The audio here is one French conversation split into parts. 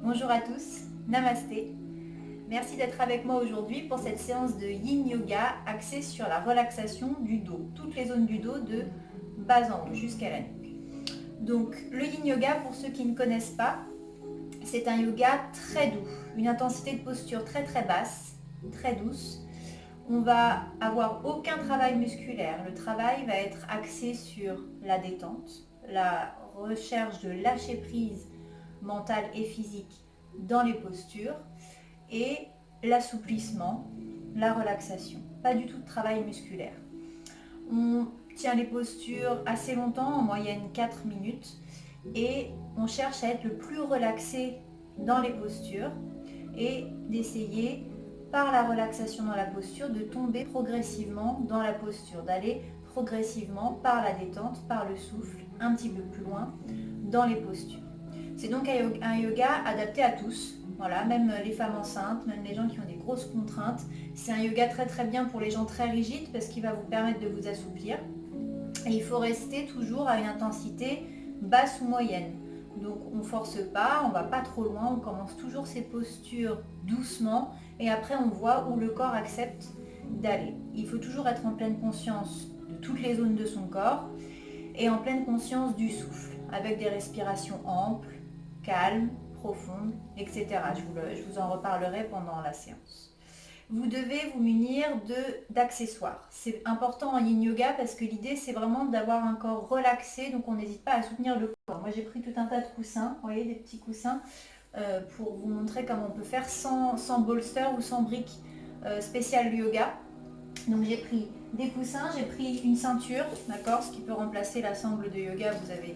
Bonjour à tous, Namasté. Merci d'être avec moi aujourd'hui pour cette séance de Yin Yoga axée sur la relaxation du dos, toutes les zones du dos de bas en haut jusqu'à la nuque. Donc le Yin Yoga, pour ceux qui ne connaissent pas, c'est un yoga très doux, une intensité de posture très très basse, très douce. On va avoir aucun travail musculaire. Le travail va être axé sur la détente, la recherche de lâcher prise mentale et physique dans les postures et l'assouplissement, la relaxation. Pas du tout de travail musculaire. On tient les postures assez longtemps, en moyenne 4 minutes, et on cherche à être le plus relaxé dans les postures et d'essayer par la relaxation dans la posture de tomber progressivement dans la posture, d'aller progressivement par la détente, par le souffle, un petit peu plus loin dans les postures. C'est donc un yoga adapté à tous, voilà, même les femmes enceintes, même les gens qui ont des grosses contraintes. C'est un yoga très très bien pour les gens très rigides parce qu'il va vous permettre de vous assouplir. Et il faut rester toujours à une intensité basse ou moyenne. Donc on ne force pas, on ne va pas trop loin, on commence toujours ces postures doucement et après on voit où le corps accepte d'aller. Il faut toujours être en pleine conscience de toutes les zones de son corps et en pleine conscience du souffle, avec des respirations amples, calmes, profondes, etc. Je vous en reparlerai pendant la séance. Vous devez vous munir d'accessoires. C'est important en yin yoga parce que l'idée c'est vraiment d'avoir un corps relaxé, donc on n'hésite pas à soutenir le corps. Moi j'ai pris tout un tas de coussins, vous voyez, des petits coussins, pour vous montrer comment on peut faire sans bolster ou sans briques spéciales yoga. Donc j'ai pris des coussins, j'ai pris une ceinture, d'accord, ce qui peut remplacer la sangle de yoga, vous avez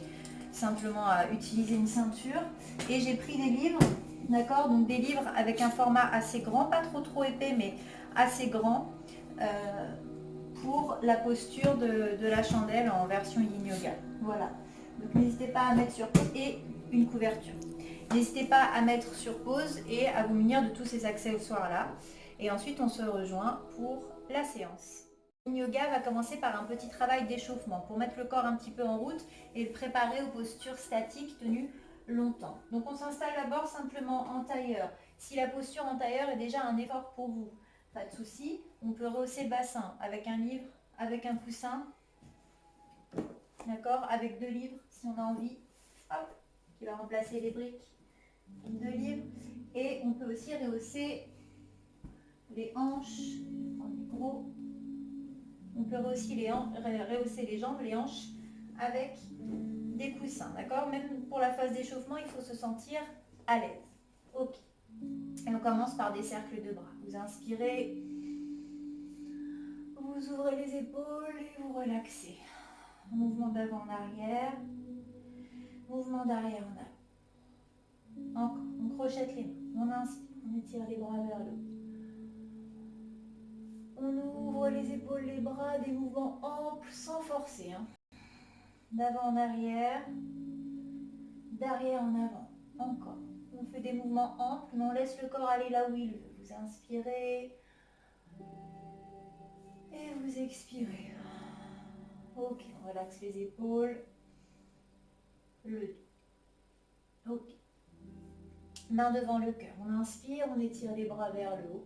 simplement à utiliser une ceinture. Et j'ai pris des livres, d'accord, donc des livres avec un format assez grand, pas trop épais, mais assez grand, euh, pour la posture de la chandelle en version yin yoga. Voilà. Donc n'hésitez pas à mettre sur pause et une couverture. N'hésitez pas à mettre sur pause et à vous munir de tous ces accessoires-là. Et ensuite, on se rejoint pour la séance. Le yoga va commencer par un petit travail d'échauffement pour mettre le corps un petit peu en route et le préparer aux postures statiques tenues longtemps. Donc on s'installe d'abord simplement en tailleur. Si la posture en tailleur est déjà un effort pour vous, pas de souci. On peut rehausser le bassin avec un livre, avec un coussin, d'accord, avec 2 livres si on a envie, hop, qui va remplacer les briques, 2 livres. Et on peut aussi rehausser les hanches, les gros. On peut aussi rehausser les jambes, les hanches avec des coussins, d'accord. Même pour la phase d'échauffement, il faut se sentir à l'aise. Ok. Et on commence par des cercles de bras. Vous inspirez, vous ouvrez les épaules et vous relaxez. Mouvement d'avant en arrière, mouvement d'arrière en avant. Encore, on crochette les mains, on inspire, on étire les bras vers le haut. On ouvre les épaules, les bras, des mouvements amples sans forcer. Hein. D'avant en arrière, d'arrière en avant. Encore. On fait des mouvements amples, mais on laisse le corps aller là où il veut. Vous inspirez et vous expirez. Ok, on relaxe les épaules, le dos. Ok. Main devant le cœur. On inspire, on étire les bras vers le haut.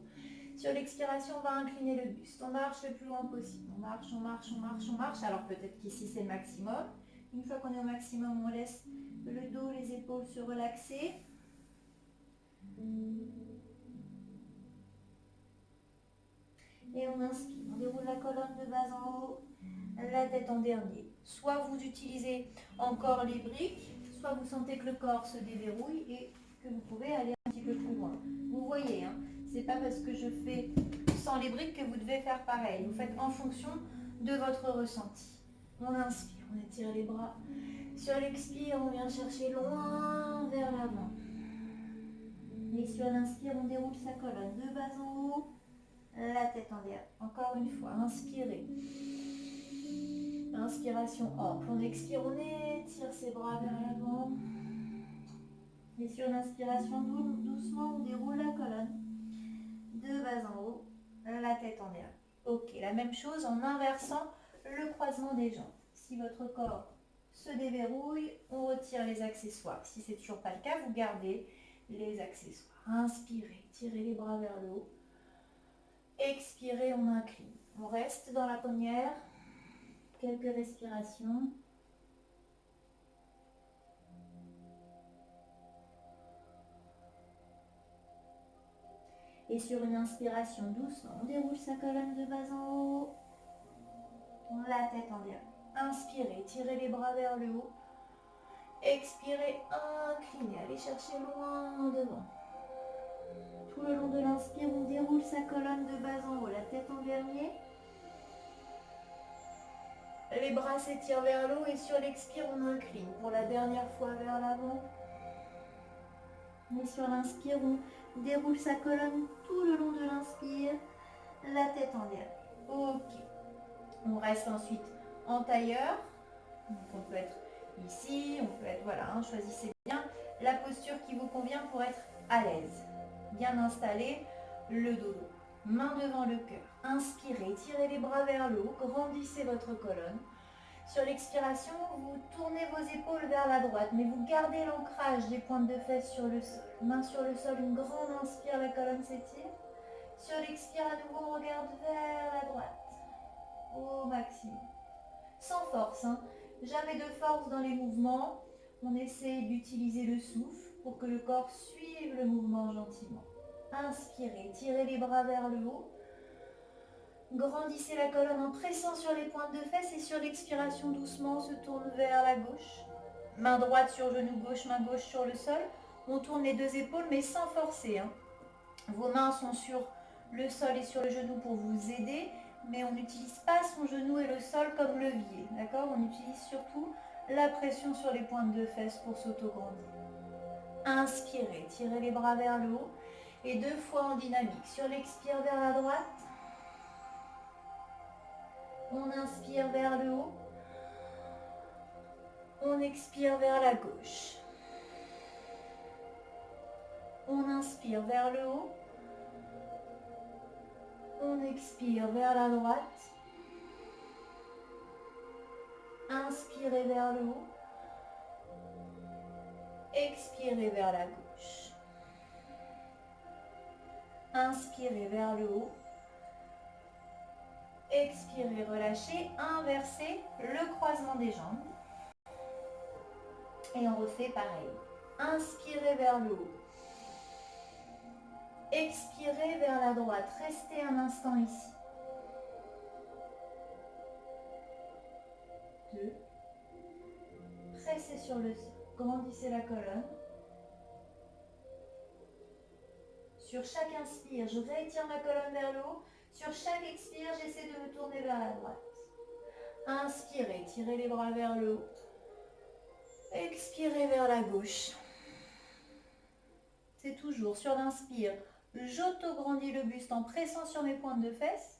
Sur l'expiration, on va incliner le buste. On marche le plus loin possible. On marche, on marche, on marche, on marche. Alors peut-être qu'ici c'est le maximum. Une fois qu'on est au maximum, on laisse le dos, les épaules se relaxer. Et on inspire. On déroule la colonne de bas en haut, la tête en dernier. Soit vous utilisez encore les briques, soit vous sentez que le corps se déverrouille et que vous pouvez aller un petit peu plus loin. Vous voyez, hein, c'est pas parce que je fais sans les briques que vous devez faire pareil. Vous faites en fonction de votre ressenti. On inspire, on étire les bras. Sur l'expire, on vient chercher loin vers l'avant. Et sur l'inspire, on déroule sa colonne de bas en haut, la tête en l'air. Encore une fois, inspirez. Inspiration ample. On expire, on étire ses bras vers l'avant. Et sur l'inspiration, doucement, on déroule la colonne de bas en haut, la tête en l'air. Ok, la même chose en inversant le croisement des jambes. Si votre corps se déverrouille, on retire les accessoires. Si c'est toujours pas le cas, vous gardez les accessoires. Inspirez, tirez les bras vers le haut. Expirez, on incline. On reste dans la paumière. Quelques respirations. Et sur une inspiration doucement, on déroule sa colonne de bas en haut. La tête en diagonale. Inspirez, tirez les bras vers le haut. Expirez, inclinez, allez chercher loin devant. Tout le long de l'inspire, on déroule sa colonne de bas en haut, la tête en vernier. Les bras s'étirent vers le haut et sur l'expire, on incline. Pour la dernière fois vers l'avant. Et sur l'inspire, on déroule sa colonne tout le long de l'inspire, la tête en diagonale. Ok. On reste ensuite en tailleur. Donc on peut être ici, on peut être, voilà, hein, choisissez bien la posture qui vous convient pour être à l'aise. Bien installé, le dos droit. Main devant le cœur. Inspirez, tirez les bras vers le haut, grandissez votre colonne. Sur l'expiration, vous tournez vos épaules vers la droite, mais vous gardez l'ancrage des pointes de fesses sur le sol. Main sur le sol, une grande inspire, la colonne s'étire. Sur l'expire, à nouveau, on regarde vers la droite, au maximum. Sans force, hein. Jamais de force dans les mouvements. On essaie d'utiliser le souffle pour que le corps suive le mouvement gentiment. Inspirez, tirez les bras vers le haut. Grandissez la colonne en pressant sur les pointes de fesses et sur l'expiration doucement, on se tourne vers la gauche. Main droite sur genou gauche, main gauche sur le sol. On tourne les deux épaules mais sans forcer, hein. Vos mains sont sur le sol et sur le genou pour vous aider, mais on n'utilise pas son genou et le sol comme levier, d'accord? On utilise surtout la pression sur les pointes de fesses pour s'auto-grandir. Inspirez, tirez les bras vers le haut et 2 fois en dynamique. Sur l'expire vers la droite, on inspire vers le haut, on expire vers la gauche. On inspire vers le haut, on expire vers la droite. Inspirez vers le haut, expirez vers la gauche. Inspirez vers le haut, expirez, relâchez, inversez le croisement des jambes. Et on refait pareil. Inspirez vers le haut. Expirez vers la droite. Restez un instant ici. 2. Pressez sur le sol. Grandissez la colonne. Sur chaque inspire, je rétire ma colonne vers le haut. Sur chaque expire, j'essaie de me tourner vers la droite. Inspirez, tirez les bras vers le haut. Expirez vers la gauche. C'est toujours sur l'inspire. J'auto-grandis le buste en pressant sur mes pointes de fesses.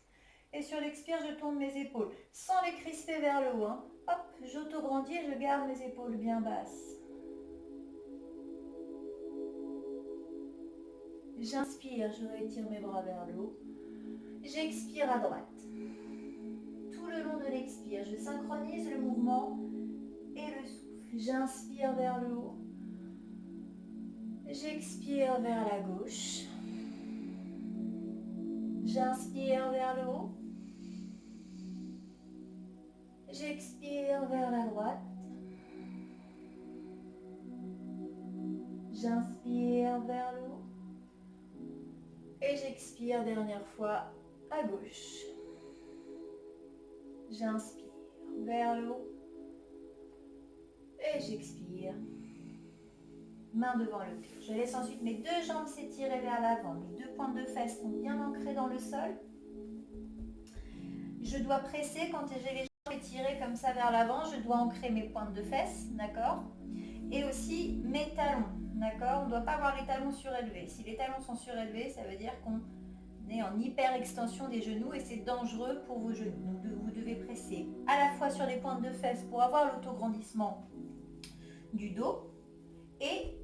Et sur l'expire, je tourne mes épaules. Sans les crisper vers le haut. Hein. Hop, j'auto-grandis et je garde mes épaules bien basses. J'inspire, je rétire mes bras vers le haut. J'expire à droite. Tout le long de l'expire, je synchronise le mouvement et le souffle. J'inspire vers le haut. J'expire vers la gauche. J'inspire vers le haut. J'expire vers la droite. J'inspire vers le haut. Et j'expire dernière fois à gauche. J'inspire vers le haut. Et j'expire. Main devant le cœur. Je laisse ensuite mes 2 jambes s'étirer vers l'avant. Mes 2 pointes de fesses sont bien ancrées dans le sol. Je dois presser quand j'ai les jambes étirées comme ça vers l'avant. Je dois ancrer mes pointes de fesses, d'accord? Et aussi mes talons, d'accord? On ne doit pas avoir les talons surélevés. Si les talons sont surélevés, ça veut dire qu'on est en hyper extension des genoux et c'est dangereux pour vos genoux. Donc vous devez presser à la fois sur les pointes de fesses pour avoir l'autograndissement du dos et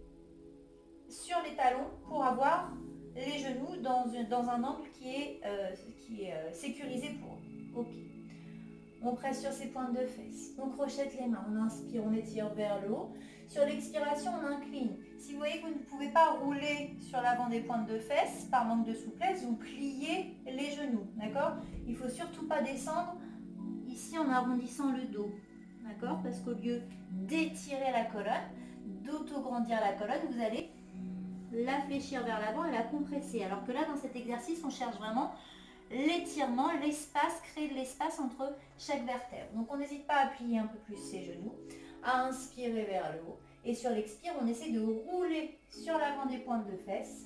sur les talons pour avoir les genoux dans un angle qui est sécurisé pour eux. Ok. On presse sur ces pointes de fesses. On crochette les mains. On inspire, on étire vers le haut. Sur l'expiration, on incline. Si vous voyez que vous ne pouvez pas rouler sur l'avant des pointes de fesses, par manque de souplesse, vous pliez les genoux, d'accord? Il ne faut surtout pas descendre ici en arrondissant le dos, d'accord? Parce qu'au lieu d'étirer la colonne, d'autograndir la colonne, vous allez la fléchir vers l'avant et la compresser. Alors que là, dans cet exercice, on cherche vraiment l'étirement, l'espace, créer de l'espace entre chaque vertèbre. Donc on n'hésite pas à plier un peu plus ses genoux, à inspirer vers le haut. Et sur l'expire, on essaie de rouler sur l'avant des pointes de fesses.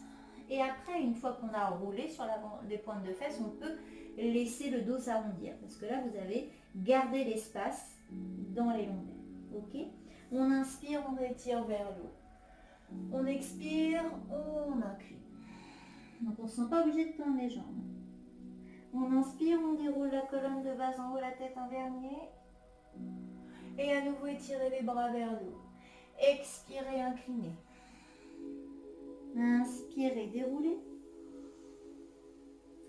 Et après, une fois qu'on a roulé sur l'avant des pointes de fesses, on peut laisser le dos s'arrondir. Parce que là, vous avez gardé l'espace dans les longueurs. Ok? On inspire, on étire vers le haut. On expire, on incline. Donc on ne se sent pas obligé de tendre les jambes. On inspire, on déroule la colonne de bas en haut, la tête un dernier. Et à nouveau étirer les bras vers le haut. Expirez, inclinez. Inspirez, déroulez.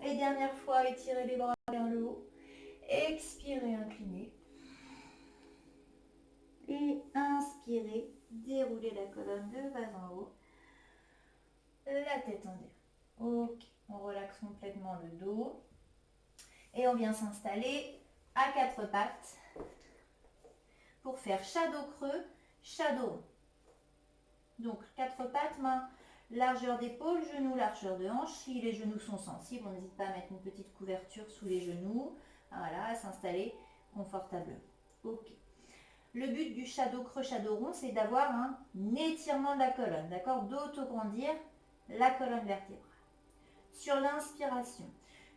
Et dernière fois, étirez les bras vers le haut. Expirez, inclinez. Et inspirez, déroulez la colonne de bas en haut. La tête en derrière. Ok, on relaxe complètement le dos. Et on vient s'installer à quatre pattes pour faire shadow creux, shadow rond. Donc quatre pattes, mains, largeur d'épaule, genoux, largeur de hanche. Si les genoux sont sensibles, on n'hésite pas à mettre une petite couverture sous les genoux. Voilà, à s'installer confortablement. Ok. Le but du shadow creux, shadow rond, c'est d'avoir un étirement de la colonne, d'accord? D'autograndir la colonne vertébrale. Sur l'inspiration,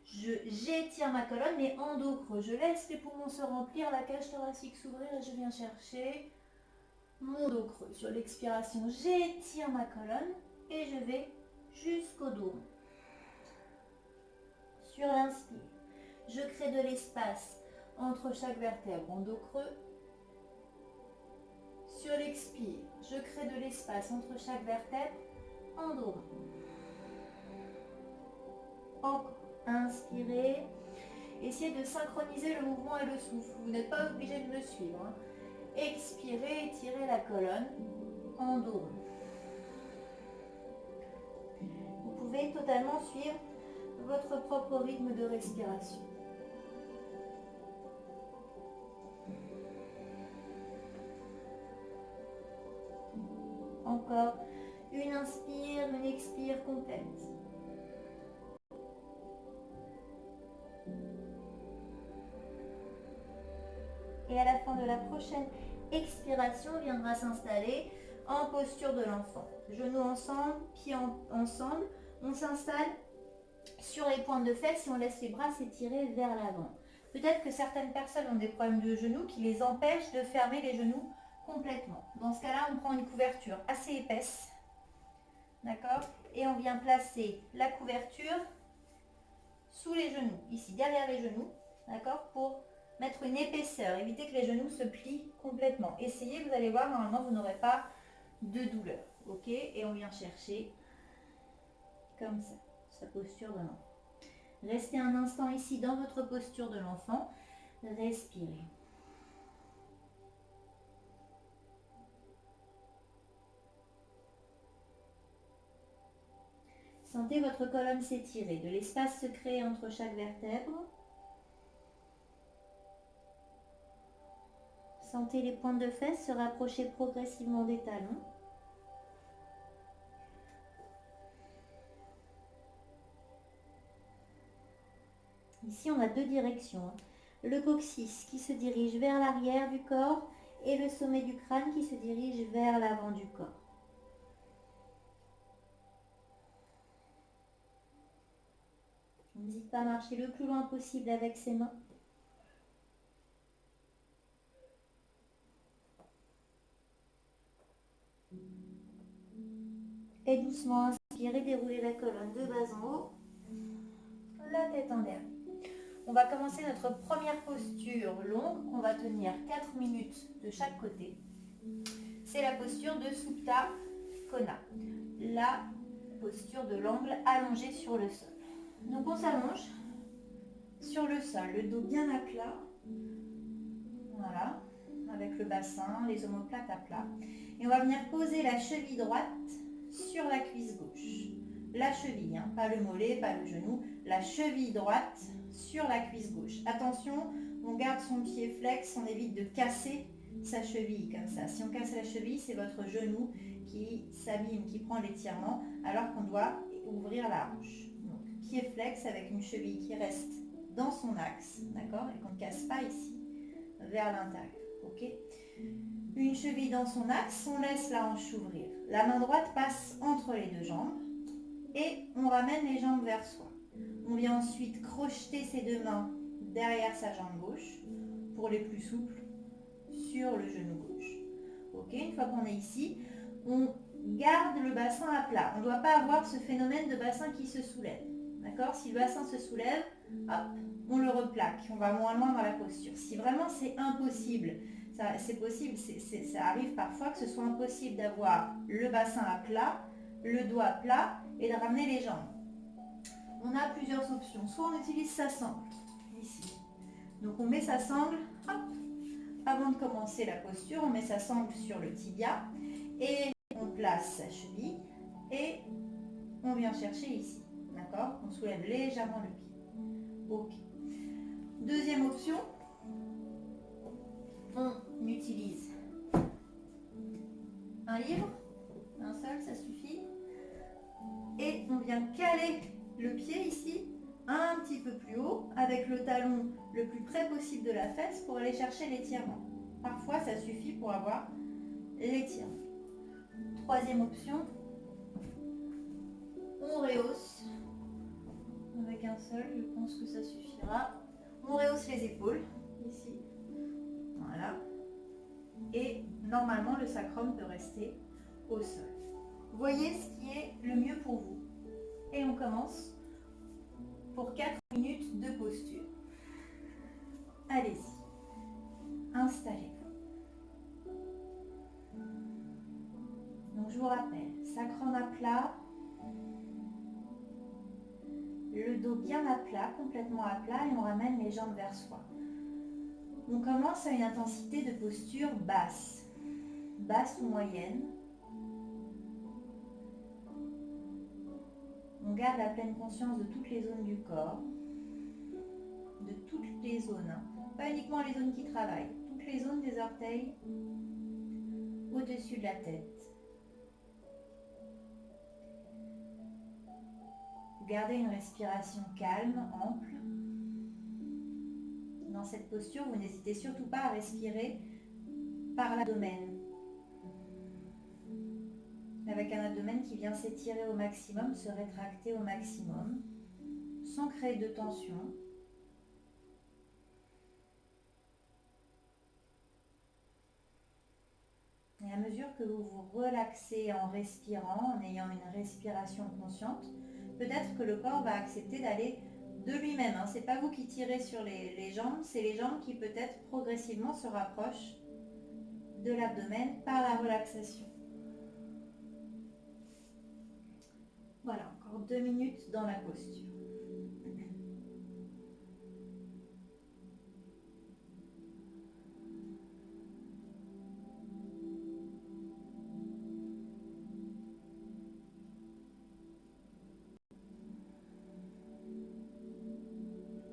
j'étire ma colonne, mais en dos creux. Je laisse les poumons se remplir, la cage thoracique s'ouvrir et je viens chercher mon dos creux. Sur l'expiration, j'étire ma colonne et je vais jusqu'au dos. Sur l'inspire, je crée de l'espace entre chaque vertèbre en dos creux. Sur l'expire, je crée de l'espace entre chaque vertèbre en dos. Encore. Inspirez. Essayez de synchroniser le mouvement et le souffle. Vous n'êtes pas obligé de me suivre. Expirez, étirez la colonne en dos. Vous pouvez totalement suivre votre propre rythme de respiration. Encore une inspire, une expire complète. Et à la fin de la prochaine expiration, on viendra s'installer en posture de l'enfant. Genoux ensemble, pieds ensemble. On s'installe sur les pointes de fesses et on laisse les bras s'étirer vers l'avant. Peut-être que certaines personnes ont des problèmes de genoux qui les empêchent de fermer les genoux complètement. Dans ce cas-là, on prend une couverture assez épaisse. D'accord? Et on vient placer la couverture sous les genoux, ici derrière les genoux, d'accord? Pour mettre une épaisseur, éviter que les genoux se plient complètement. Essayez, vous allez voir, normalement vous n'aurez pas de douleur. Ok? Et on vient chercher comme ça, sa posture de l'enfant. Restez un instant ici dans votre posture de l'enfant. Respirez. Sentez votre colonne s'étirer, de l'espace se créer entre chaque vertèbre. Sentez les pointes de fesses se rapprocher progressivement des talons. Ici, on a deux directions. Le coccyx qui se dirige vers l'arrière du corps et le sommet du crâne qui se dirige vers l'avant du corps. N'hésite pas à marcher le plus loin possible avec ses mains. Et doucement inspirez, déroulez la colonne de bas en haut, la tête en derrière. On va commencer notre première posture longue qu'on va tenir 4 minutes de chaque côté. C'est la posture de Supta Kona, la posture de l'angle allongé sur le sol. Donc on s'allonge sur le sol, le dos bien à plat, voilà, avec le bassin, les omoplates à plat. Et on va venir poser la cheville droite sur la cuisse gauche. La cheville, hein, pas le mollet, pas le genou. La cheville droite sur la cuisse gauche. Attention, on garde son pied flex, on évite de casser sa cheville comme ça. Si on casse la cheville, c'est votre genou qui s'abîme, qui prend l'étirement, alors qu'on doit ouvrir la hanche. Donc, pied flex avec une cheville qui reste dans son axe, d'accord, et qu'on ne casse pas ici, vers l'intérieur, ok. Une cheville dans son axe, on laisse la hanche s'ouvrir. La main droite passe entre les deux jambes et on ramène les jambes vers soi. On vient ensuite crocheter ses deux mains derrière sa jambe gauche pour les plus souples sur le genou gauche. Ok, une fois qu'on est ici, on garde le bassin à plat. On ne doit pas avoir ce phénomène de bassin qui se soulève. D'accord? Si le bassin se soulève, hop, on le replaque. On va moins loin dans la posture. Si vraiment c'est impossible, c'est possible, ça arrive parfois que ce soit impossible d'avoir le bassin à plat, le dos à plat et de ramener les jambes. On a plusieurs options. Soit on utilise sa sangle, ici. Donc on met sa sangle, hop, avant de commencer la posture, on met sa sangle sur le tibia et on place sa cheville et on vient chercher ici. D'accord? On soulève légèrement le pied. Ok. Deuxième option, on utilise un livre, un seul, ça suffit. Et on vient caler le pied ici, un petit peu plus haut, avec le talon le plus près possible de la fesse pour aller chercher l'étirement. Parfois, ça suffit pour avoir l'étirement. Troisième option, on rehausse. Avec un seul, je pense que ça suffira. On rehausse les épaules, ici. Voilà. Et normalement, le sacrum peut rester au sol. Voyez ce qui est le mieux pour vous. Et on commence pour 4 minutes de posture. Allez-y. Installez-vous. Donc je vous rappelle, sacrum à plat, le dos bien à plat, complètement à plat, et on ramène les jambes vers soi. On commence à une intensité de posture basse, basse ou moyenne. On garde la pleine conscience de toutes les zones du corps, de toutes les zones, hein. Pas uniquement les zones qui travaillent, toutes les zones des orteils au-dessus de la tête. Vous gardez une respiration calme, ample. Dans cette posture, vous n'hésitez surtout pas à respirer par l'abdomen, avec un abdomen qui vient s'étirer au maximum, se rétracter au maximum, sans créer de tension. Et à mesure que vous vous relaxez en respirant, en ayant une respiration consciente, peut-être que le corps va accepter d'aller de lui-même. Ce n'est pas vous qui tirez sur les jambes, c'est les jambes qui peut-être progressivement se rapprochent de l'abdomen par la relaxation. Voilà, encore 2 minutes dans la posture.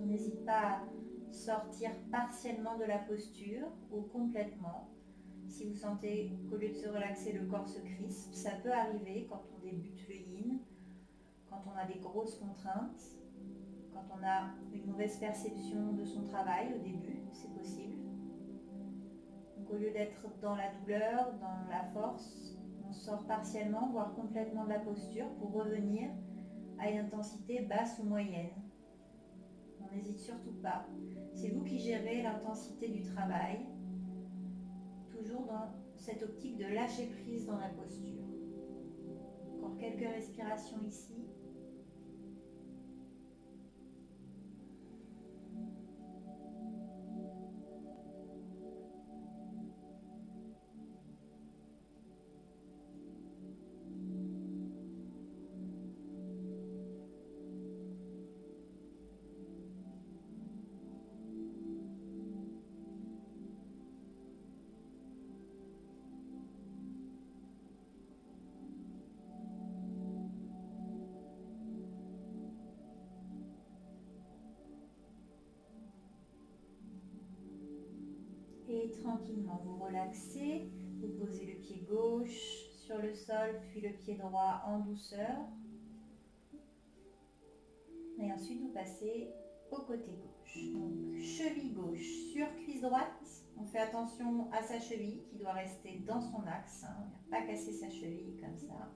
On n'hésite pas à sortir partiellement de la posture ou complètement. Si vous sentez qu'au lieu de se relaxer, le corps se crispe, ça peut arriver quand on débute le yin, quand on a des grosses contraintes, quand on a une mauvaise perception de son travail au début, c'est possible. Donc au lieu d'être dans la douleur, dans la force, on sort partiellement, voire complètement de la posture pour revenir à une intensité basse ou moyenne. On n'hésite surtout pas. C'est vous qui gérez l'intensité du travail, toujours dans cette optique de lâcher prise dans la posture. Encore quelques respirations ici. Et tranquillement, vous relaxez, vous posez le pied gauche sur le sol, puis le pied droit en douceur. Et ensuite, vous passez au côté gauche. Donc, cheville gauche sur cuisse droite. On fait attention à sa cheville qui doit rester dans son axe. On ne va pas casser sa cheville comme ça.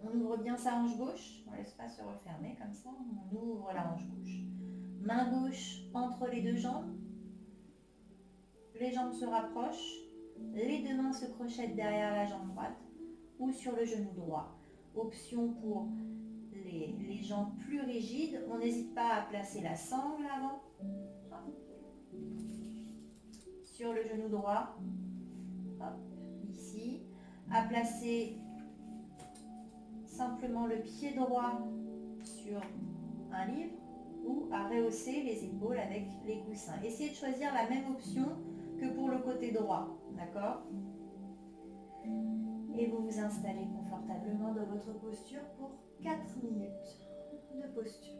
On ouvre bien sa hanche gauche. On ne laisse pas se refermer comme ça. On ouvre la hanche gauche. Main gauche entre les deux jambes. Les jambes se rapprochent. Les deux mains se crochettent derrière la jambe droite ou sur le genou droit. Option pour les jambes plus rigides, on n'hésite pas à placer la sangle avant, sur le genou droit, hop, ici, à placer simplement le pied droit sur un livre ou à rehausser les épaules avec les coussins. Essayez de choisir la même option que pour le côté droit, d'accord? Et vous vous installez confortablement dans votre posture pour 4 minutes de posture.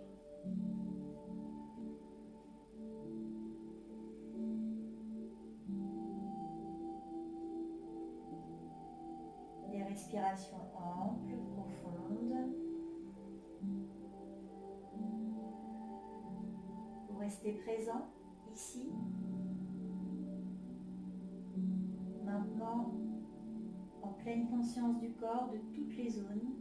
Des respirations amples, profondes. Vous restez présent ici. Maintenant, en pleine conscience du corps, de toutes les zones.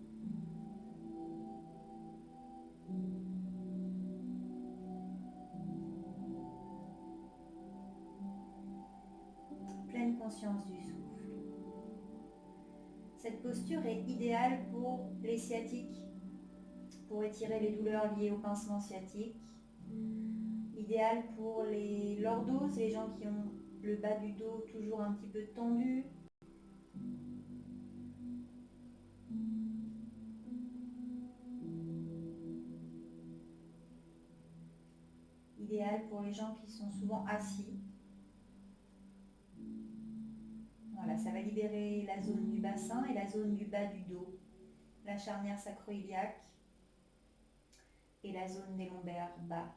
Pleine conscience du souffle. Cette posture est idéale pour les sciatiques, pour étirer les douleurs liées au pincement sciatique. Idéale pour les lordoses, les gens qui ont le bas du dos toujours un petit peu tendu. Idéal pour les gens qui sont souvent assis. Voilà, ça va libérer la zone du bassin et la zone du bas du dos, la charnière sacro-iliaque et la zone des lombaires bas.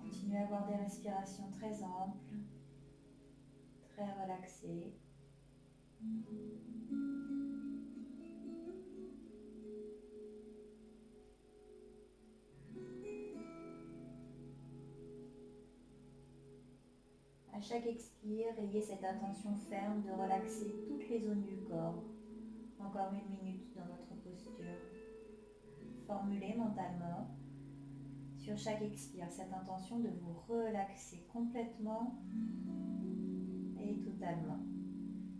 Continuez à avoir des respirations très amples, très relaxées. À chaque expire, ayez cette intention ferme de relaxer toutes les zones du corps. Encore 1 minute dans votre posture. Formulez mentalement sur chaque expire cette intention de vous relaxer complètement et totalement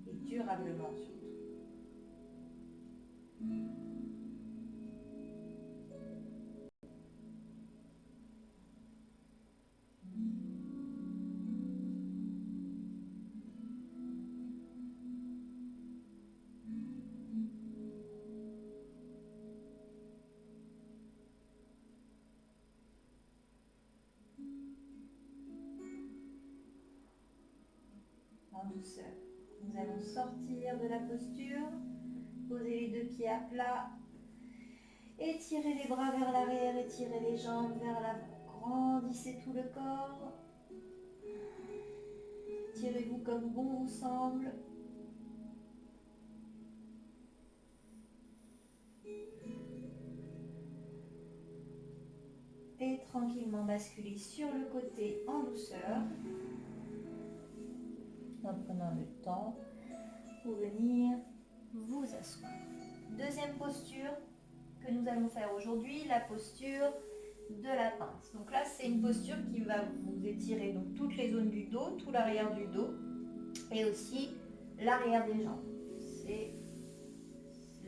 et durablement surtout. En douceur, nous allons sortir de la posture, poser les deux pieds à plat, étirez les bras vers l'arrière, étirez les jambes vers l'avant, grandissez tout le corps, tirez-vous comme bon vous semble. Et tranquillement basculer sur le côté en douceur, en prenant le temps pour venir vous asseoir. Deuxième posture que nous allons faire aujourd'hui, la posture de la pince. Donc là, c'est une posture qui va vous étirer donc toutes les zones du dos, tout l'arrière du dos et aussi l'arrière des jambes. C'est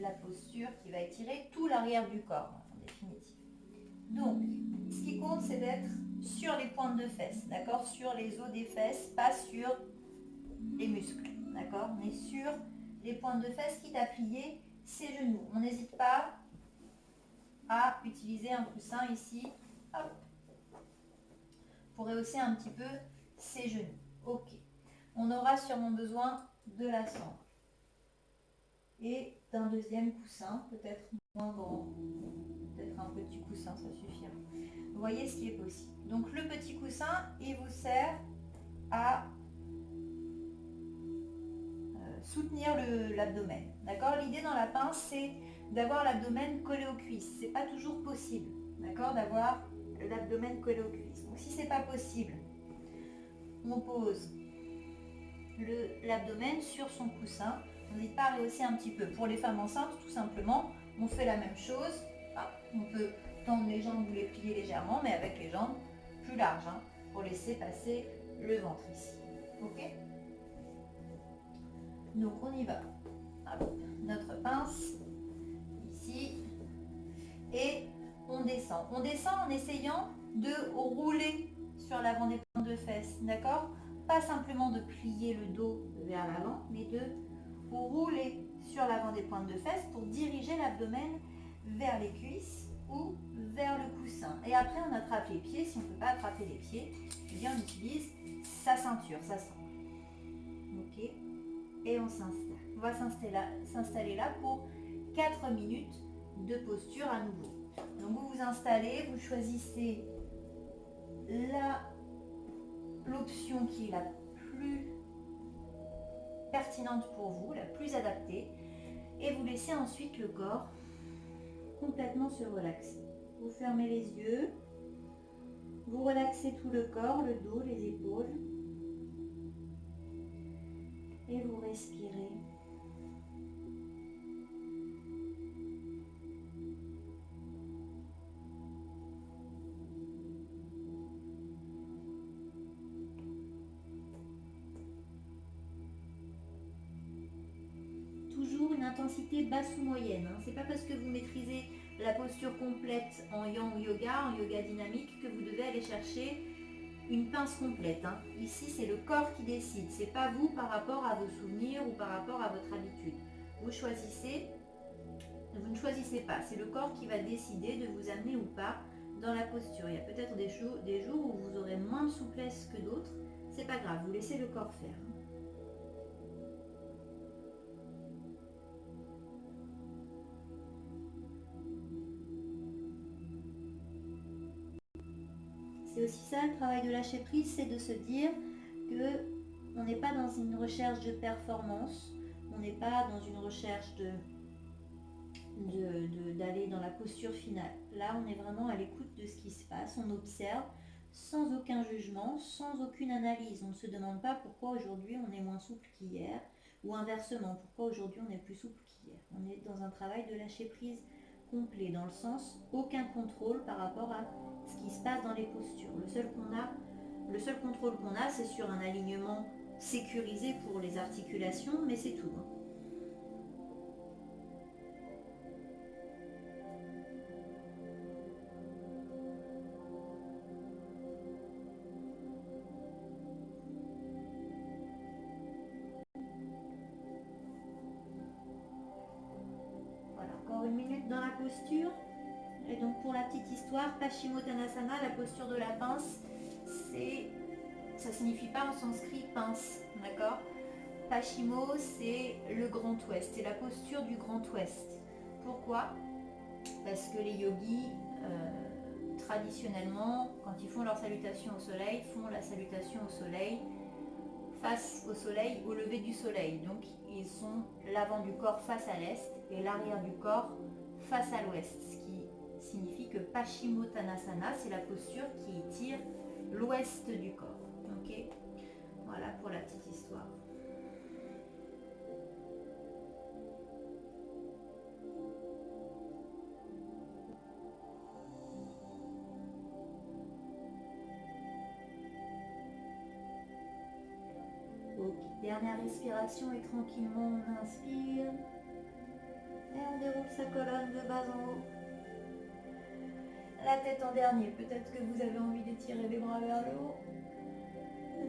la posture qui va étirer tout l'arrière du corps en définitive. Donc, ce qui compte, c'est d'être sur les pointes de fesses, d'accord? Sur les os des fesses, pas sur les muscles, d'accord? On est sur les pointes de fesses, quitte à plier ses genoux. On n'hésite pas à utiliser un coussin ici, hop, pour rehausser un petit peu ses genoux. Ok. On aura sûrement besoin de la sangle et d'un deuxième coussin, peut-être moins grand, peut-être un petit coussin, ça suffira. Vous voyez ce qui est possible. Donc le petit coussin, il vous sert à soutenir l'abdomen. D'accord? L'idée dans la pince, c'est d'avoir l'abdomen collé aux cuisses. C'est pas toujours possible, d'accord, d'avoir l'abdomen collé aux cuisses. Donc si c'est pas possible, on pose l'abdomen sur son coussin. On n'hésite pas à rehausser un petit peu. Pour les femmes enceintes, tout simplement, on fait la même chose. On peut tendre les jambes ou les plier légèrement, mais avec les jambes plus larges, hein, pour laisser passer le ventre ici. Ok? Donc on y va. Hop, notre pince ici et on descend. On descend en essayant de rouler sur l'avant des pointes de fesses, d'accord? Pas simplement de plier le dos vers l'avant, mais de rouler sur l'avant des pointes de fesses pour diriger l'abdomen vers les cuisses ou vers le coussin. Et après on attrape les pieds. Si on ne peut pas attraper les pieds, eh bien on utilise sa ceinture, sa sangle. Ok? Et on s'installe. On va s'installer là pour 4 minutes de posture à nouveau. Donc vous vous installez, vous choisissez l'option qui est la plus pertinente pour vous, la plus adaptée, et vous laissez ensuite le corps complètement se relaxer. Vous fermez les yeux, vous relaxez tout le corps, le dos, les épaules, et vous respirez. Toujours une intensité basse ou moyenne. C'est pas parce que vous maîtrisez la posture complète en yang yoga, en yoga dynamique, que vous devez aller chercher une pince complète. Ici, c'est le corps qui décide. C'est pas vous par rapport à vos souvenirs ou par rapport à votre habitude. Vous choisissez, vous ne choisissez pas. C'est le corps qui va décider de vous amener ou pas dans la posture. Il y a peut-être des jours où vous aurez moins de souplesse que d'autres. C'est pas grave, vous laissez le corps faire. C'est aussi ça le travail de lâcher prise, c'est de se dire que on n'est pas dans une recherche de performance, on n'est pas dans une recherche d'aller dans la posture finale. Là, on est vraiment à l'écoute de ce qui se passe, on observe sans aucun jugement, sans aucune analyse. On ne se demande pas pourquoi aujourd'hui on est moins souple qu'hier, ou inversement, pourquoi aujourd'hui on est plus souple qu'hier. On est dans un travail de lâcher prise complet, dans le sens aucun contrôle par rapport à ce qui se passe dans les postures. Le seul contrôle qu'on a, c'est sur un alignement sécurisé pour les articulations, mais c'est tout. Voilà, encore une minute dans la posture. Et donc pour la petite histoire, Paschimottanasana, la posture de la pince, ça signifie pas en sanskrit pince, d'accord? Paschimo, c'est le Grand Ouest, c'est la posture du Grand Ouest. Pourquoi? Parce que les yogis, traditionnellement, quand ils font leur salutation au soleil, font la salutation au soleil face au soleil, au lever du soleil. Donc ils sont l'avant du corps face à l'est et l'arrière du corps face à l'ouest, ce qui signifie que Paschimottanasana, c'est la posture qui étire l'ouest du corps. Ok, voilà pour la petite histoire. Ok, dernière respiration et tranquillement on inspire. Et on déroule sa colonne de bas en haut. La tête en dernier, peut-être que vous avez envie d'étirer les bras vers le haut.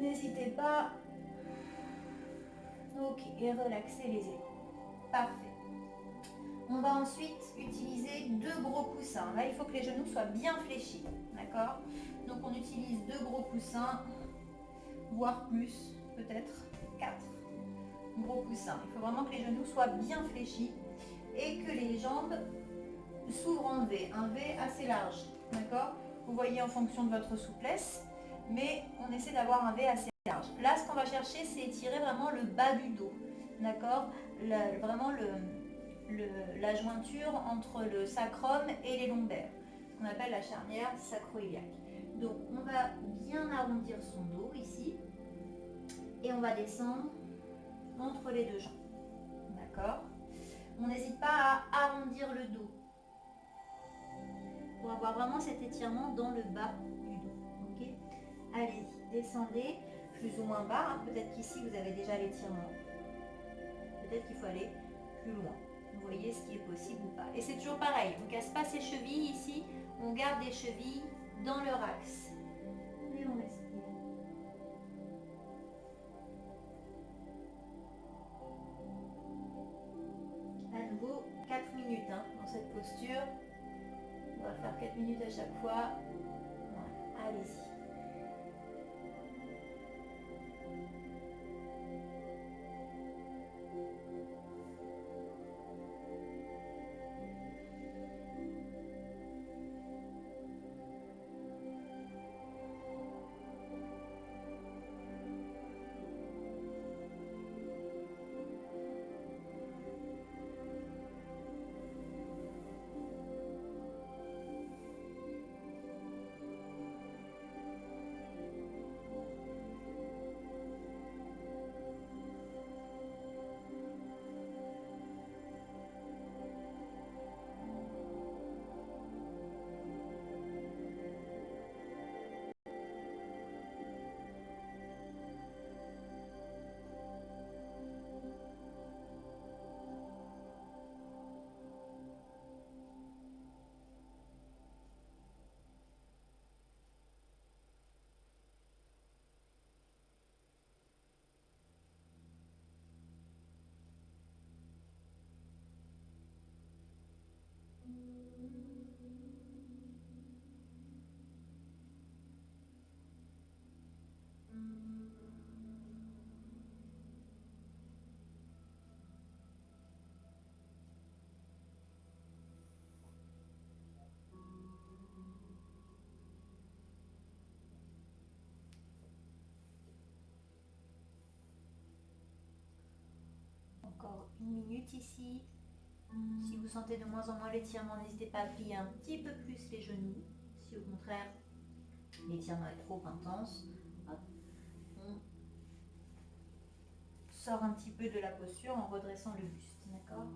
N'hésitez pas. Ok, et relaxez les épaules. Parfait. On va ensuite utiliser 2 gros coussins. Là, il faut que les genoux soient bien fléchis. D'accord? Donc, on utilise 2 gros coussins, voire plus, peut-être 4 gros coussins. Il faut vraiment que les genoux soient bien fléchis et que les jambes s'ouvrent en V, un V assez large. D'accord? Vous voyez en fonction de votre souplesse, mais on essaie d'avoir un V assez large. Là, ce qu'on va chercher, c'est étirer vraiment le bas du dos. D'accord? Vraiment la jointure entre le sacrum et les lombaires, ce qu'on appelle la charnière sacro-iliaque. Donc on va bien arrondir son dos ici et on va descendre entre les 2 jambes. D'accord? On n'hésite pas à arrondir le dos pour avoir vraiment cet étirement dans le bas du dos. Ok? Allez-y, descendez plus ou moins bas. Hein. Peut-être qu'ici vous avez déjà l'étirement. Peut-être qu'il faut aller plus loin. Vous voyez ce qui est possible ou pas. Et c'est toujours pareil, on ne casse pas ses chevilles ici, on garde les chevilles dans leur axe. Et on respire. À nouveau, 4 minutes dans cette posture. On va faire 4 minutes à chaque fois. Voilà, allez-y. Encore 1 minute ici. Si vous sentez de moins en moins l'étirement, n'hésitez pas à plier un petit peu plus les genoux. Si au contraire l'étirement est trop intense, hop, on sort un petit peu de la posture en redressant le buste. D'accord?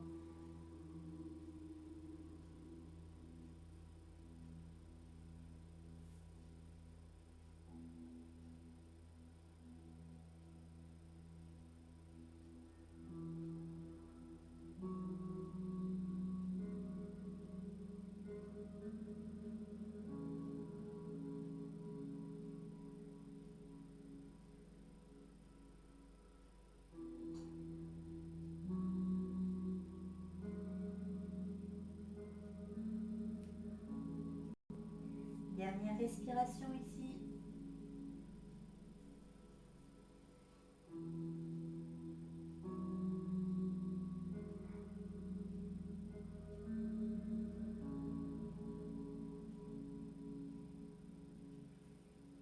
Dernière respiration ici.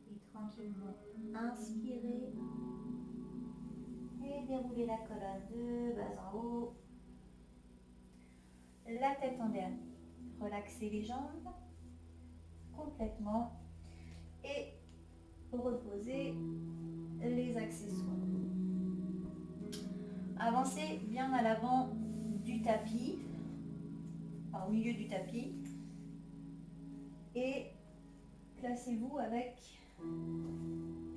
Et tranquillement inspirez et déroulez la colonne de bas en haut. La tête en dernier. Relaxez les jambes complètement et reposez les accessoires. Avancez bien à l'avant du tapis, enfin, au milieu du tapis, et placez-vous avec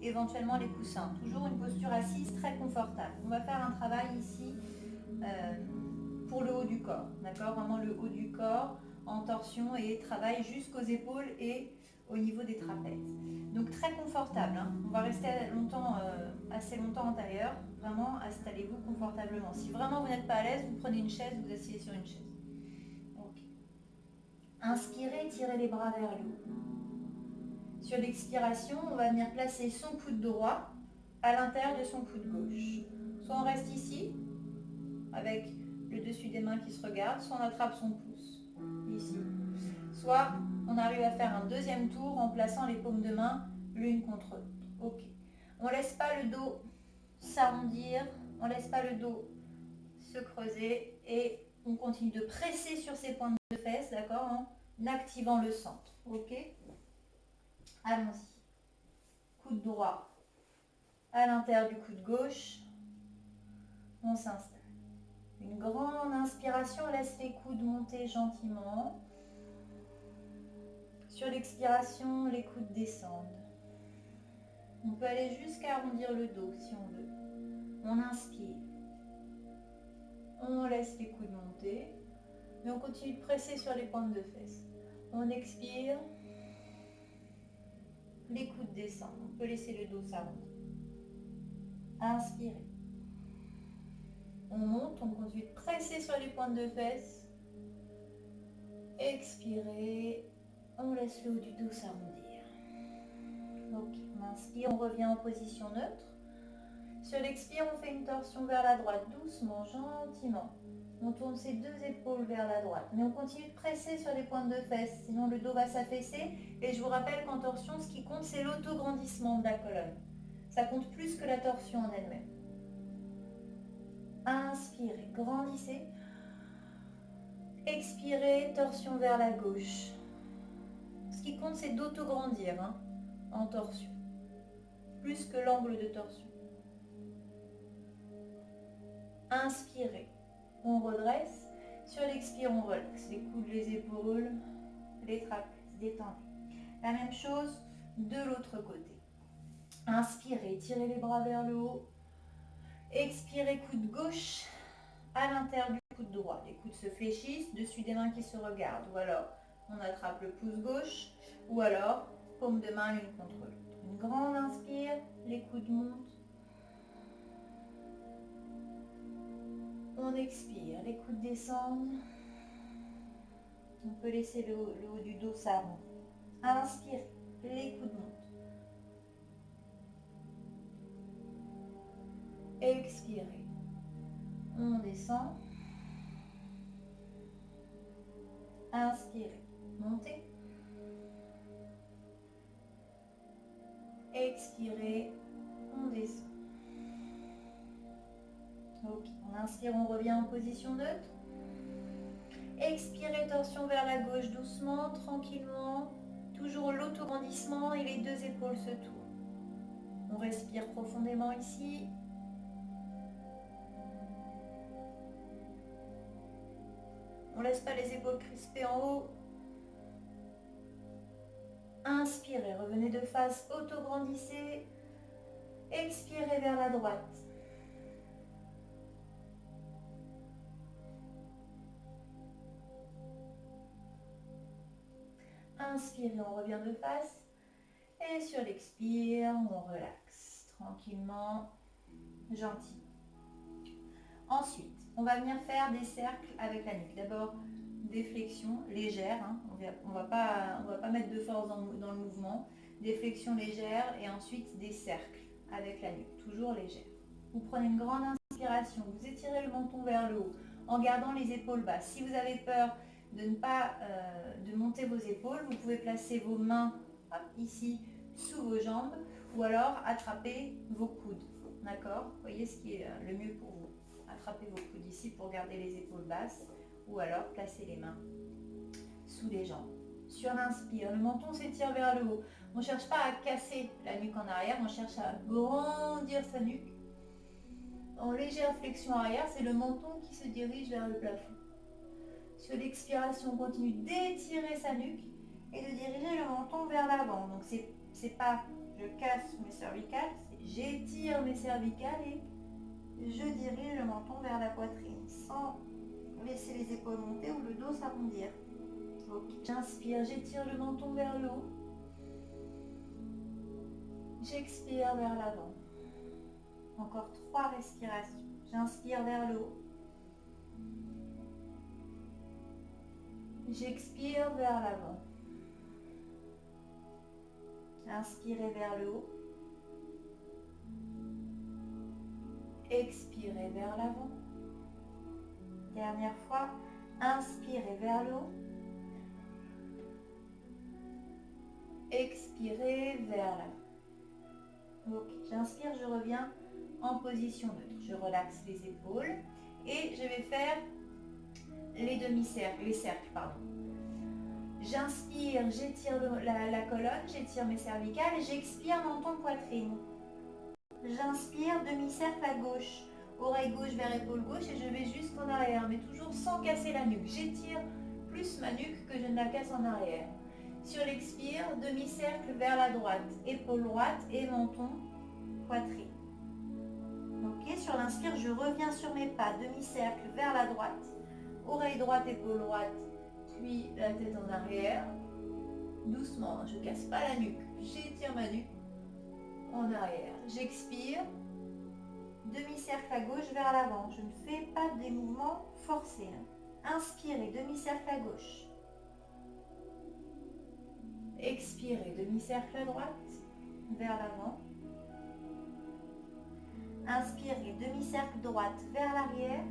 éventuellement les coussins. Toujours une posture assise très confortable. On va faire un travail ici pour le haut du corps, d'accord? Vraiment le haut du corps. en torsion et travaille jusqu'aux épaules et au niveau des trapèzes. Donc très confortable, hein. On va rester assez longtemps en tailleur. Vraiment, installez-vous confortablement. Si vraiment vous n'êtes pas à l'aise, vous prenez une chaise, vous asseyez sur une chaise. Okay. Inspirez, tirez les bras vers le haut. Sur l'expiration, on va venir placer son coude droit à l'intérieur de son coude gauche. Soit on reste ici, avec le dessus des mains qui se regardent, soit on attrape son pouce, ici. Soit on arrive à faire un deuxième tour en plaçant les paumes de main l'une contre l'autre. Ok. On ne laisse pas le dos s'arrondir, on ne laisse pas le dos se creuser et on continue de presser sur ses pointes de fesses, d'accord, en activant le centre. Ok. Allons-y. Coude droit à l'intérieur du coude gauche. On s'installe. Une grande inspiration, laisse les coudes monter gentiment. Sur l'expiration, les coudes descendent. On peut aller jusqu'à arrondir le dos si on veut. On inspire. On laisse les coudes monter. Mais on continue de presser sur les pointes de fesses. On expire. Les coudes descendent. On peut laisser le dos s'arrondir. Inspirez. On monte, on continue de presser sur les pointes de fesses. Expirez. On laisse le haut du dos s'arrondir. Ok, on inspire, on revient en position neutre. Sur l'expire, on fait une torsion vers la droite, doucement, gentiment. On tourne ses deux épaules vers la droite. Mais on continue de presser sur les pointes de fesses, sinon le dos va s'affaisser. Et je vous rappelle qu'en torsion, ce qui compte, c'est l'autograndissement de la colonne. Ça compte plus que la torsion en elle-même. Inspirez, grandissez. Expirez, torsion vers la gauche. Ce qui compte, c'est d'autograndir en torsion, plus que l'angle de torsion. Inspirez, on redresse. Sur l'expire, on relaxe les coudes, les épaules, les trapèzes, détendez. La même chose de l'autre côté. Inspirez, tirez les bras vers le haut. Expirez, coude gauche à l'intérieur du coude droit. Les coudes se fléchissent, dessus des mains qui se regardent. Ou alors, on attrape le pouce gauche. Ou alors, paume de main l'une contre l'autre. Une grande inspire, les coudes montent. On expire, les coudes descendent. On peut laisser le haut du dos s'arrondir. Inspirez, les coudes montent. Expirez, on descend. Inspirez, montez. Expirez, on descend. Ok, on inspire, on revient en position neutre. Expirez, torsion vers la gauche doucement, tranquillement. Toujours l'autograndissement et les deux épaules se tournent. On respire profondément ici. On ne laisse pas les épaules crispées en haut. Inspirez, revenez de face, autograndissez. Expirez vers la droite. Inspirez, on revient de face. Et sur l'expire, on relaxe tranquillement, gentil. Ensuite, on va venir faire des cercles avec la nuque. D'abord, des flexions légères. On ne va pas mettre de force dans le mouvement. Des flexions légères et ensuite des cercles avec la nuque, toujours légère. Vous prenez une grande inspiration, vous étirez le menton vers le haut en gardant les épaules basses. Si vous avez peur de ne pas de monter vos épaules, vous pouvez placer vos mains ici sous vos jambes ou alors attraper vos coudes. D'accord? Voyez ce qui est le mieux pour vous. Attrapez vos coudes ici pour garder les épaules basses ou alors placez les mains sous les jambes. Sur l'inspire, le menton s'étire vers le haut. On ne cherche pas à casser la nuque en arrière, on cherche à grandir sa nuque. En légère flexion arrière, c'est le menton qui se dirige vers le plafond. Sur l'expiration, on continue d'étirer sa nuque et de diriger le menton vers l'avant. Donc c'est pas je casse mes cervicales, c'est j'étire mes cervicales et je dirige le menton vers la poitrine sans laisser les épaules monter ou le dos s'arrondir. Ok. J'inspire, j'étire le menton vers le haut. J'expire vers l'avant. Encore 3 respirations. J'inspire vers le haut. J'expire vers l'avant. Inspirez vers le haut. Expirez vers l'avant. Dernière fois. Inspirez vers le haut. Expirez vers l'avant. Ok, j'inspire, je reviens en position neutre. Je relaxe les épaules et je vais faire les demi-cercles, les cercles, pardon. J'inspire, j'étire la colonne, j'étire mes cervicales et j'expire menton poitrine. J'inspire, demi-cercle à gauche, oreille gauche vers épaule gauche et je vais jusqu'en arrière, mais toujours sans casser la nuque. J'étire plus ma nuque que je ne la casse en arrière. Sur l'expire, demi-cercle vers la droite, épaule droite et menton, poitrine. Ok, sur l'inspire, je reviens sur mes pas, demi-cercle vers la droite, oreille droite, épaule droite, puis la tête en arrière. Doucement, je ne casse pas la nuque, j'étire ma nuque en arrière. J'expire, demi-cercle à gauche vers l'avant. Je ne fais pas des mouvements forcés. Inspirez, demi-cercle à gauche. Expirez, demi-cercle à droite, vers l'avant. Inspirez, demi-cercle droite vers l'arrière.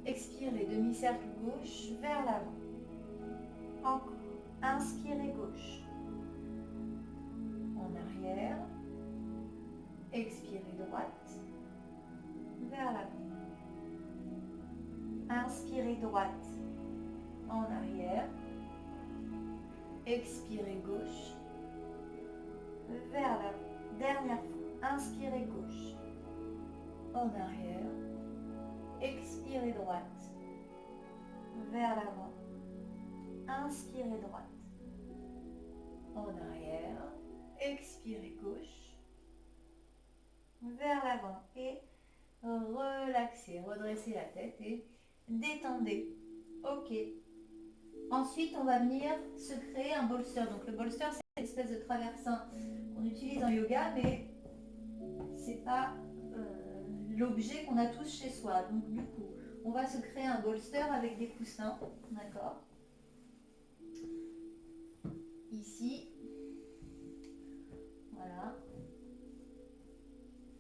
Expirez, demi-cercle gauche vers l'avant. Encore. Inspirez gauche. En arrière. Expirez droite vers l'avant. Inspirez droite en arrière. Expirez gauche vers l'avant. Dernière fois. Inspirez gauche en arrière. Expirez droite vers l'avant. Inspirez droite en arrière. Expirez gauche vers l'avant et relaxez, redressez la tête et détendez. Ok. Ensuite, on va venir se créer un bolster. Donc le bolster, c'est une espèce de traversin qu'on utilise en yoga, mais c'est pas l'objet qu'on a tous chez soi. Donc du coup, on va se créer un bolster avec des coussins, d'accord? Ici, voilà,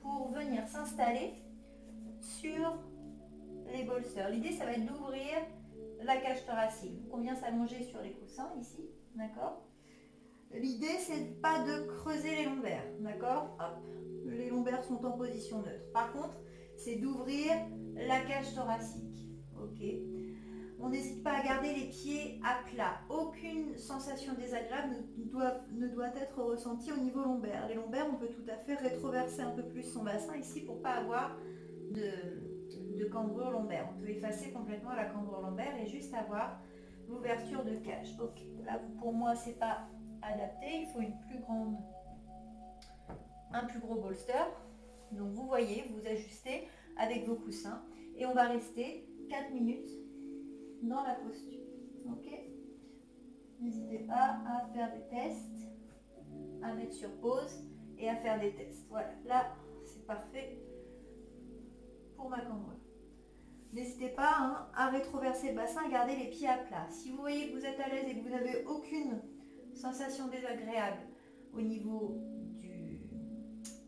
pour venir s'installer sur les bolsters. L'idée, ça va être d'ouvrir la cage thoracique. Donc on vient s'allonger sur les coussins ici, d'accord? L'idée, c'est pas de creuser les lombaires, d'accord? Hop, les lombaires sont en position neutre. Par contre, c'est d'ouvrir la cage thoracique, ok? On n'hésite pas à garder les pieds à plat. Aucune sensation désagréable ne doit être ressentie au niveau lombaire. Les lombaires, on peut tout à fait rétroverser un peu plus son bassin ici pour ne pas avoir de cambrure lombaire. On peut effacer complètement la cambrure lombaire et juste avoir l'ouverture de cage. Ok, là pour moi c'est pas adapté, il faut un plus gros bolster. Donc vous voyez, vous ajustez avec vos coussins et on va rester 4 minutes dans la posture. Ok, n'hésitez pas à faire des tests, à mettre sur pause et à faire des tests. Voilà, là c'est parfait pour ma cambrure. N'hésitez pas à rétroverser le bassin, à garder les pieds à plat. Si vous voyez que vous êtes à l'aise et que vous n'avez aucune sensation désagréable au niveau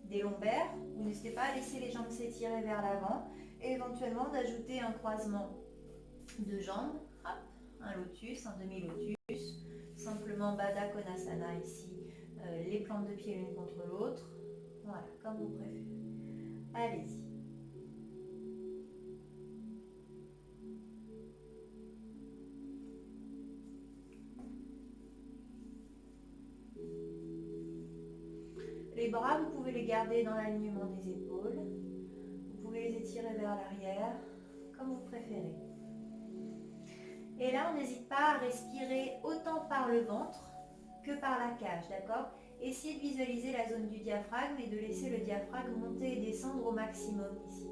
des lombaires, vous n'hésitez pas à laisser les jambes s'étirer vers l'avant et éventuellement d'ajouter un croisement de jambes, hop, un lotus, un demi-lotus, simplement Baddha Konasana ici, les plantes de pied l'une contre l'autre, voilà, comme vous préférez. Allez-y. Les bras, vous pouvez les garder dans l'alignement des épaules. Vous pouvez les étirer vers l'arrière, comme vous préférez. Et là, on n'hésite pas à respirer autant par le ventre que par la cage, d'accord? Essayez de visualiser la zone du diaphragme et de laisser le diaphragme monter et descendre au maximum ici.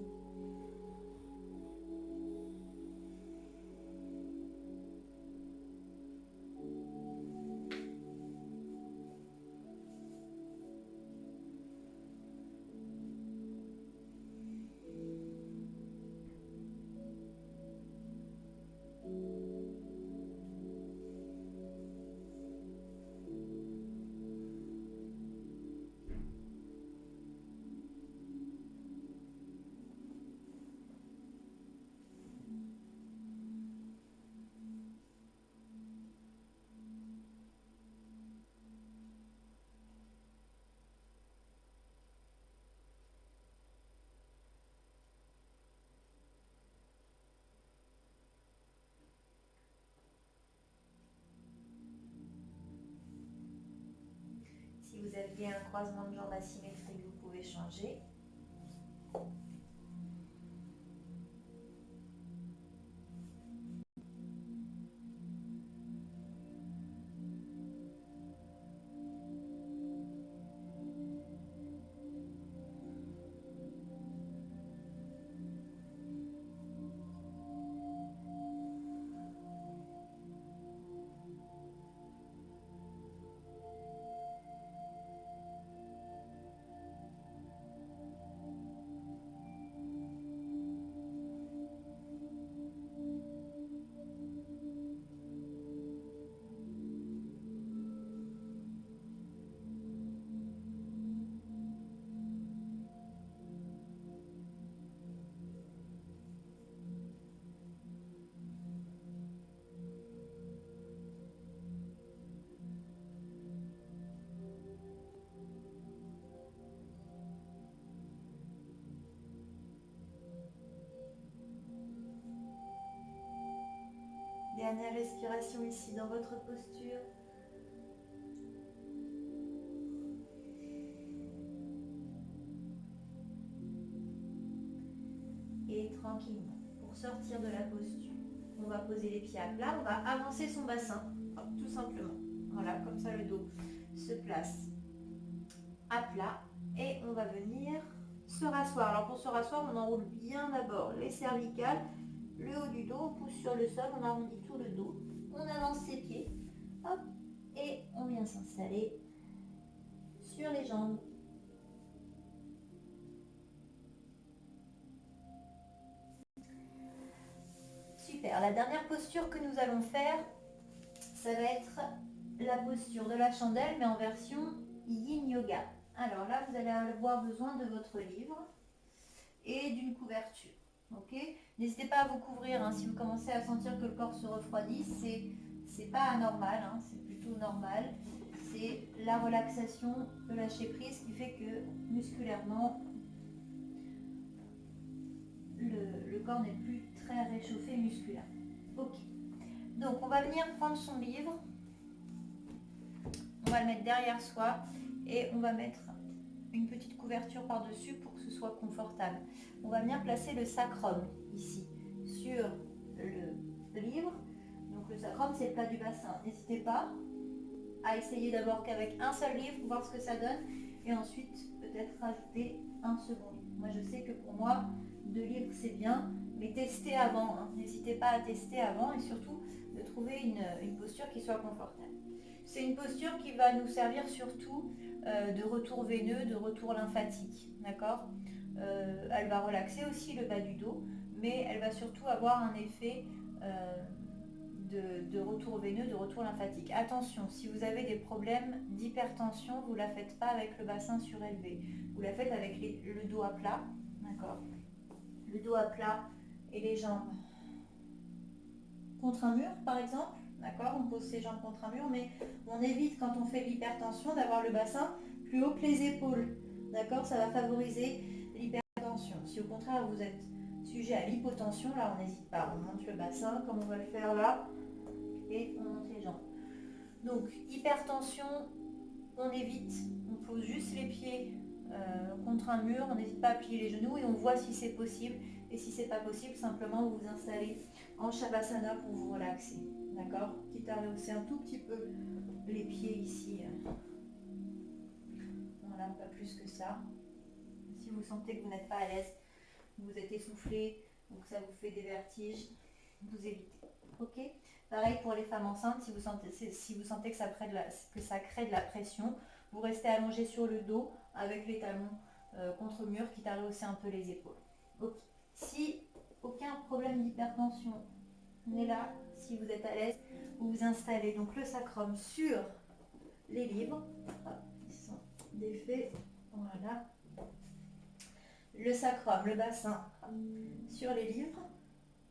Si vous aviez un croisement de jambes asymétrique, vous pouvez changer. Dernière respiration ici dans votre posture. Et tranquillement, pour sortir de la posture, on va poser les pieds à plat, on va avancer son bassin, tout simplement. Voilà, comme ça le dos se place à plat et on va venir se rasseoir. Alors pour se rasseoir, on enroule bien d'abord les cervicales, le haut du dos, on pousse sur le sol, on arrondit tout le dos, on avance ses pieds, hop, et on vient s'installer sur les jambes. Super, la dernière posture que nous allons faire, ça va être la posture de la chandelle, mais en version Yin Yoga. Alors là, vous allez avoir besoin de votre livre et d'une couverture. Okay, n'hésitez pas à vous couvrir hein, si vous commencez à sentir que le corps se refroidit, c'est pas anormal, hein, c'est plutôt normal. C'est la relaxation, le lâcher prise qui fait que musculairement, le corps n'est plus très réchauffé musculaire. Ok, donc on va venir prendre son livre, on va le mettre derrière soi et on va mettre une petite couverture par-dessus pour que ce soit confortable. On va venir placer le sacrum ici sur le livre. Donc le sacrum, c'est le plat du bassin. N'hésitez pas à essayer d'abord qu'avec un seul livre, voir ce que ça donne, et ensuite peut-être rajouter un second livre. Moi je sais que pour moi, 2 livres c'est bien, mais testez avant. Hein. N'hésitez pas à tester avant et surtout de trouver une posture qui soit confortable. C'est une posture qui va nous servir surtout de retour veineux, de retour lymphatique, d'accord elle va relaxer aussi le bas du dos, mais elle va surtout avoir un effet de retour veineux, de retour lymphatique. Attention, si vous avez des problèmes d'hypertension, vous ne la faites pas avec le bassin surélevé, vous la faites avec le dos à plat, d'accord le dos à plat et les jambes contre un mur, par exemple. D'accord, on pose ses jambes contre un mur, mais on évite quand on fait de l'hypertension d'avoir le bassin plus haut que les épaules. D'accord, ça va favoriser l'hypertension. Si au contraire vous êtes sujet à l'hypotension, là on n'hésite pas, on monte le bassin comme on va le faire là et on monte les jambes. Donc hypertension, on évite, on pose juste les pieds contre un mur, on n'hésite pas à plier les genoux et on voit si c'est possible. Et si c'est pas possible, simplement vous vous installez en Shavasana pour vous relaxer. D'accord, quitte à rehausser un tout petit peu les pieds ici. Voilà, pas plus que ça. Si vous sentez que vous n'êtes pas à l'aise, vous êtes essoufflé, donc ça vous fait des vertiges, vous évitez. Ok. Pareil pour les femmes enceintes, si vous sentez que ça crée de la pression, vous restez allongé sur le dos avec les talons contre le mur, quitte à rehausser un peu les épaules. Ok. Si aucun problème d'hypertension n'est là, si vous êtes à l'aise, vous vous installez donc le sacrum sur les livres. Ils sont défaits. Voilà. Le sacrum, le bassin sur les livres,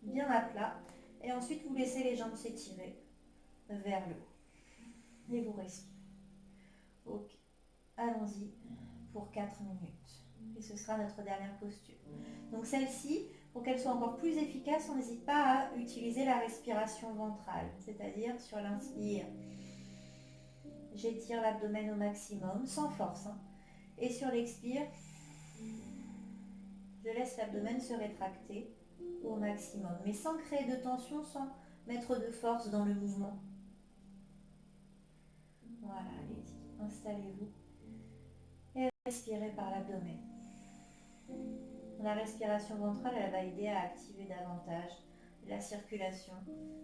bien à plat. Et ensuite, vous laissez les jambes s'étirer vers le haut. Et vous respirez. Ok. Allons-y pour 4 minutes. Et ce sera notre dernière posture. Donc celle-ci, pour qu'elle soit encore plus efficace, on n'hésite pas à utiliser la respiration ventrale. C'est-à-dire sur l'inspire, J'étire l'abdomen au maximum, sans force, hein. Et sur l'expire, je laisse l'abdomen se rétracter au maximum, mais sans créer de tension, sans mettre de force dans le mouvement. Voilà, allez-y, installez-vous et respirez par l'abdomen. La respiration ventrale, elle va aider à activer davantage la circulation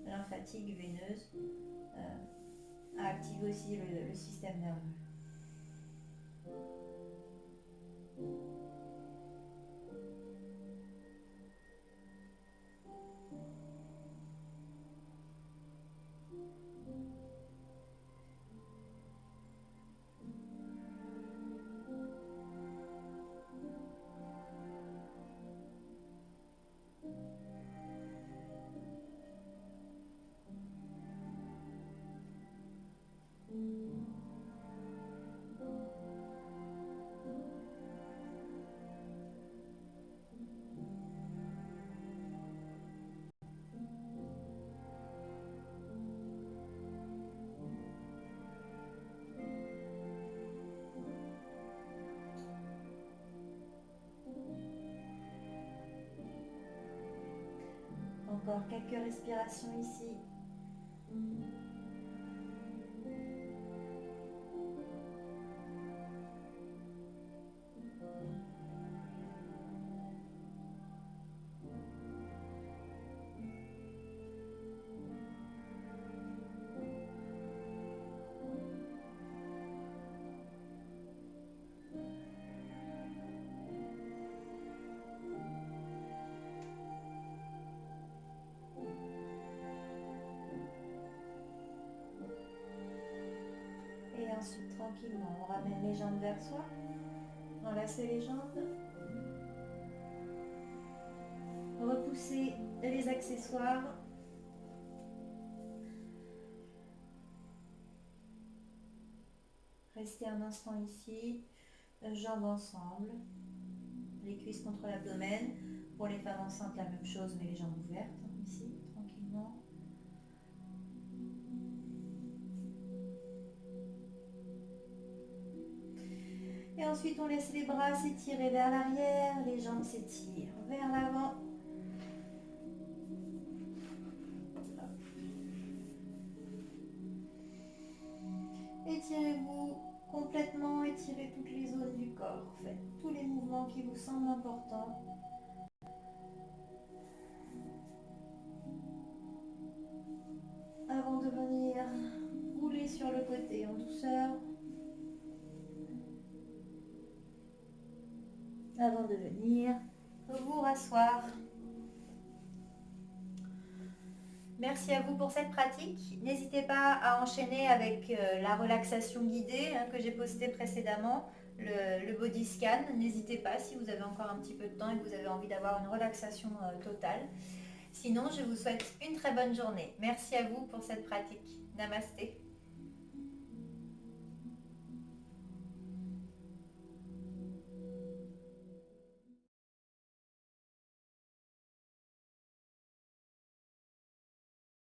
lymphatique veineuse, à activer aussi le système nerveux. Encore quelques respirations ici. Et ensuite, tranquillement, on ramène les jambes vers soi. Enlacez les jambes. Repoussez les accessoires. Restez un instant ici, jambes ensemble, les cuisses contre l'abdomen. Pour les femmes enceintes, la même chose, mais les jambes ouvertes, ici, tranquillement. Et ensuite, on laisse les bras s'étirer vers l'arrière, les jambes s'étirent vers l'avant. Étirez-vous complètement, étirez toutes les zones du corps. Faites tous les mouvements qui vous semblent importants. Avant de venir rouler sur le côté en douceur. Avant de venir vous rasseoir. Merci à vous pour cette pratique. N'hésitez pas à enchaîner avec la relaxation guidée que j'ai postée précédemment, le body scan. N'hésitez pas si vous avez encore un petit peu de temps et que vous avez envie d'avoir une relaxation totale. Sinon, je vous souhaite une très bonne journée. Merci à vous pour cette pratique. Namasté.